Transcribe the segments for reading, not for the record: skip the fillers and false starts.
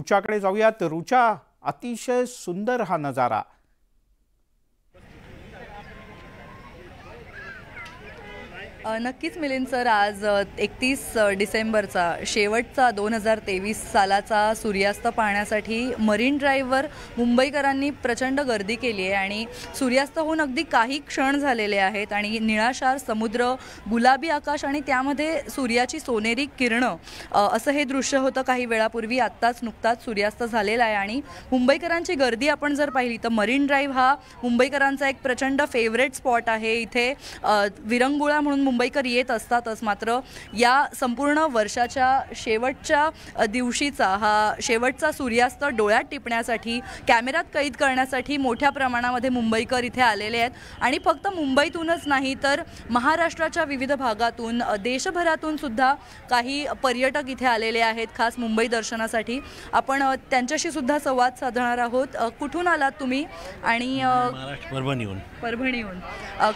रुचाकडे जाऊयात। रुचा, अतिशय सुंदर हा नजारा। नक्कीच मिलिंद सर, आज 31 डिसेंबरचा शेवटचा 2023 सालाचा सूर्यास्त पाहण्यासाठी मरीन ड्राईव्हवर मुंबईकरांनी प्रचंड गर्दी केली आहे आणि सूर्यास्त होऊन अगदी काही क्षण झालेले आहेत आणि निळाशार समुद्र, गुलाबी आकाश आणि त्यामध्ये सूर्याची सोनेरी किरणं असं हे दृश्य होतं काही वेळापूर्वी। आत्ताच नुकताच सूर्यास्त झालेला आहे आणि मुंबईकरांची गर्दी आपण जर पाहिली तर मरीन ड्राईव्ह हा मुंबईकरांचा एक प्रचंड फेवरेट स्पॉट आहे। इथे विरंगुळा म्हणून मुंबईकर येत असतातच, मात्र या संपूर्ण वर्षाच्या शेवटच्या दिवशीचा हा शेवटचा सूर्यास्त डोळ्यात टिपण्यासाठी, कॅमेऱ्यात कैद करण्यासाठी मोठ्या प्रमाणामध्ये मुंबईकर इथे आलेले आहेत आणि फक्त मुंबईतूनच नाही तर महाराष्ट्राच्या विविध भागातून, देशभरातून सुद्धा काही पर्यटक इथे आलेले आहेत खास मुंबई दर्शनासाठी। आपण त्यांच्याशी सुद्धा संवाद साधणार आहोत। कुठून आलात तुम्ही आणि परभणीहून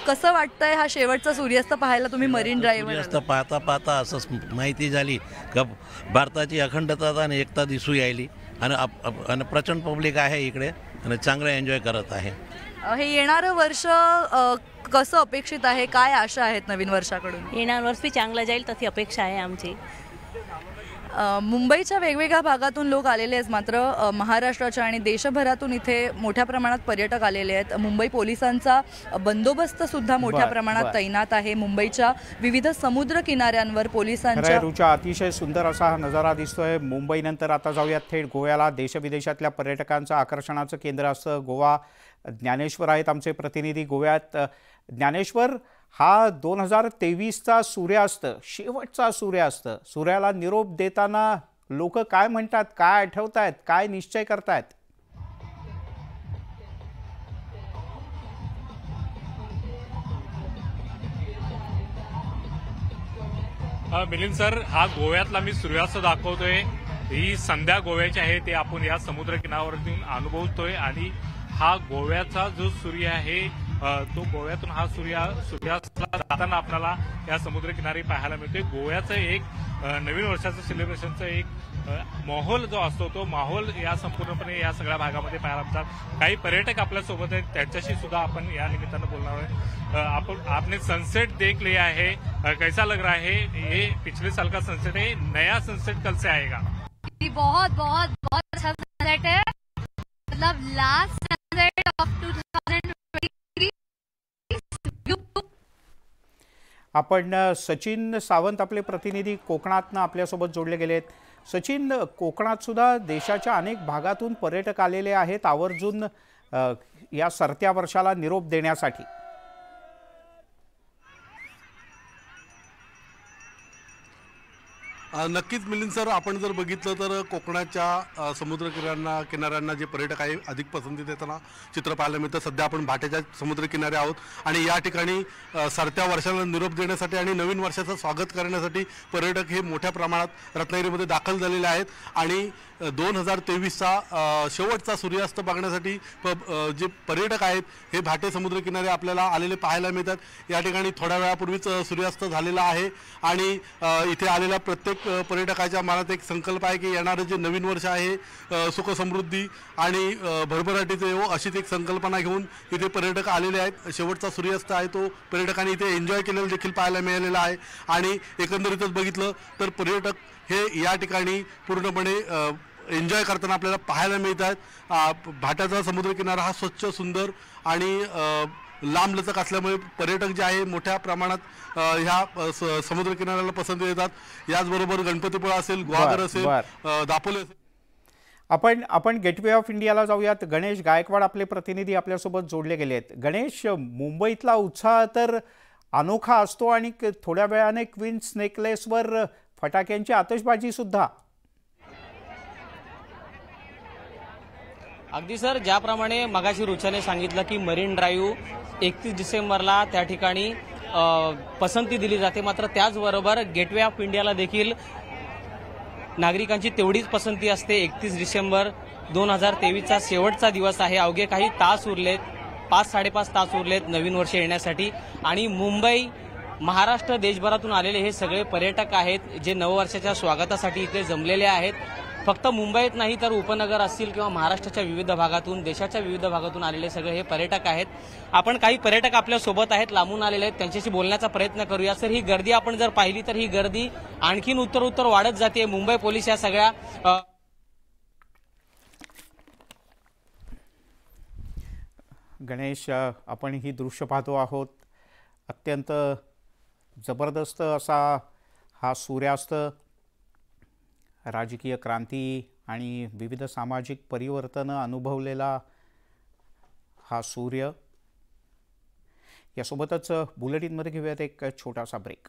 कसं वाटतंय हा शेवटचा सूर्यास्त पाहायला तुम्ही मरीन ड्राईव्हवर? पाहता असं माहिती झाली का भारताची अखंडता आणि एकता दिसू यायली आणि प्रचंड पब्लिक आहे इकडे आणि चांगलं एन्जॉय करत आहे। हे येणारं वर्ष कसं अपेक्षित आहे, काय आशा आहेत नवीन वर्षाकडून? येणारं वर्ष चांगलं जाईल तशी अपेक्षा आहे आमची। मुंबईच्या वेगवेगळ्या भागातून लोक आलेले आहेत, मात्र महाराष्ट्राच्या आणि देशभरातून इथे मोठ्या प्रमाणात पर्यटक आलेले आहेत। मुंबई पोलिसांचा बंदोबस्त सुद्धा मोठ्या प्रमाणात तैनात आहे। मुंबईच्या विविध समुद्र किनाऱ्यांवर पोलिसांच्या रुचा, अतिशय सुंदर असा हा नजारा दिसतोय। मुंबईनंतर आता जाऊयात थेट गोव्याला। देशविदेशातल्या पर्यटकांचं आकर्षणाचं केंद्र असतं गोवा। ज्ञानेश्वर आहेत आमचे प्रतिनिधी गोव्यात। ज्ञानेश्वर, हा 2023चा सूर्यास्त, शेवटचा सूर्यास्त, सूर्याला निरोप देताना लोक काय म्हणतात, काय आठवतायत, काय निश्चय करतायत? मिलिंद सर, हा गोव्यातला मी सूर्यास्त दाखवतोय। ही संध्या गोव्याची आहे, ते आपण या समुद्र किनाऱ्यावरून अनुभवतोय आणि हा गोव्याचा जो सूर्य आहे तो गोव्यातून हा सूर्यास्ताला जाताना आपल्याला या समुद्रकिनारी पाहायला मिळतोय। गोव्याचं एक नवीन वर्षाचं सेलिब्रेशनचं एक माहोल जो असतो तो माहोल या संपूर्णपणे या सगळ्या भागामध्ये पाहायला मिळतात। काही पर्यटक आपल्या सोबत आहेत, त्यांच्याशी सुद्धा आपण या निमित्तानं बोलणार आहे। आपने सनसेट देख लिया है, कैसा लग रहा है? ये पिछले साल का सनसेट है, नया सनसेट कल से आएगा। बहुत बहुत बहुत अच्छा सनसेट है, मतलब लास्ट सनसेट ऑफ 2023। आपण सचिन सावंत आपले प्रतिनिधी कोकणातनं आपल्यासोबत जोडले गेलेत। सचिन, कोकणात सुद्धा देशाच्या अनेक भागातून पर्यटक आलेले आहेत आवर्जून या सरत्या वर्षाला निरोप देण्यासाठी। नक्कीच मिलिंद सर, आपण जर बघितलं तर कोकणाच्या समुद्र किनाऱ्यांना जे पर्यटक आहे अधिक पसंती देताना चित्र पाहायला मिळतं। सध्या आपण भाट्याच्या समुद्र किनारे आहोत आणि या ठिकाणी सरत्या वर्षाला निरोप देण्यासाठी आणि नवीन वर्षाचं स्वागत करण्यासाठी पर्यटक हे मोठ्या प्रमाणात रत्नागिरीमध्ये दाखल झालेले आहेत आणि 2023चा शेवटचा सूर्यास्त बघण्यासाठी जे पर्यटक आहेत हे भाटे समुद्र किनारे आपल्याला आलेले पाहायला मिळतात। या ठिकाणी थोड्या वेळापूर्वीच सूर्यास्त झालेला आहे आणि इथे आलेल्या प्रत्येक पर्यटकाच्या मनात एक संकल्प आहे की येणारं जे नवीन वर्ष आहे सुख समृद्धी आणि भरभराटीचे येवो अशीच एक संकल्पना घेऊन इथे पर्यटक आलेले आहेत। शेवटचा सूर्यास्त आहे तो पर्यटकांनी इथे एन्जॉय केलेला देखील पाहायला मिळालेला आहे आणि एकंदरीतच बघितलं तर पर्यटक हे या ठिकाणी पूर्णपणे एन्जॉय करताना आपल्याला पाहायला मिळत आहेत। भाट्याचा समुद्र किनारा हा स्वच्छ, सुंदर आणि लांबलचक असल्यामुळे पर्यटक जे आहे मोठ्या प्रमाणात ह्या समुद्र किनाऱ्याला पसंती देतात। याचबरोबर गणपतीपुळा असेल, गुहागर असेल, दापोली असेल। आपण गेटवे ऑफ इंडियाला जाऊयात। गणेश गायकवाड आपले प्रतिनिधी आपल्यासोबत जोडले गेलेत। गणेश, मुंबईतला उत्साह तर अनोखा असतो आणि थोड्या वेळाने क्वीन्स नेकलेसवर फटाक्यांची आतषबाजी सुद्धा। अगदी सर, ज्याप्रमाणे मगाशी रुचाने सांगितलं की मरीन ड्राईव्ह 31 डिसेंबरला त्या ठिकाणी पसंती दिली जाते, मात्र त्याचबरोबर गेटवे ऑफ इंडियाला देखील नागरिकांची तेवढीच पसंती असते। 31 डिसेंबर 2023चा शेवटचा दिवस आहे। अवघे काही तास उरलेत, 5-5.5 तास उरलेत नवीन वर्ष येण्यासाठी आणि मुंबई, महाराष्ट्र, देशभरातून आलेले हे सगळे पर्यटक आहेत जे नववर्षाच्या स्वागतासाठी इथे जमलेले आहेत। फक्त मुंबईत नाही तर उपनगर असतील किंवा महाराष्ट्राच्या विविध भागातून, देशाच्या विविध भागातून आलेले सगळे हे पर्यटक आहेत. आपण काही पर्यटक आपल्या सोबत आहेत, लांबून आलेले आहेत, त्यांच्याशी बोलण्याचा प्रयत्न करूया. सर, ही गर्दी आपण जर पाहिली तर ही गर्दी आणखीन उत्तर वाढत जाते. मुंबई पोलीस या सगळ्या गणेश, आपण ही दृश्य पाहतो आहोत. अत्यंत जबरदस्त असा हा सूर्यास्त, राजकीय क्रांती आणि विविध सामाजिक परिवर्तन अनुभवलेला हा सूर्य. यासोबतच बुलेटिनमध्ये घेऊयात एक छोटासा ब्रेक.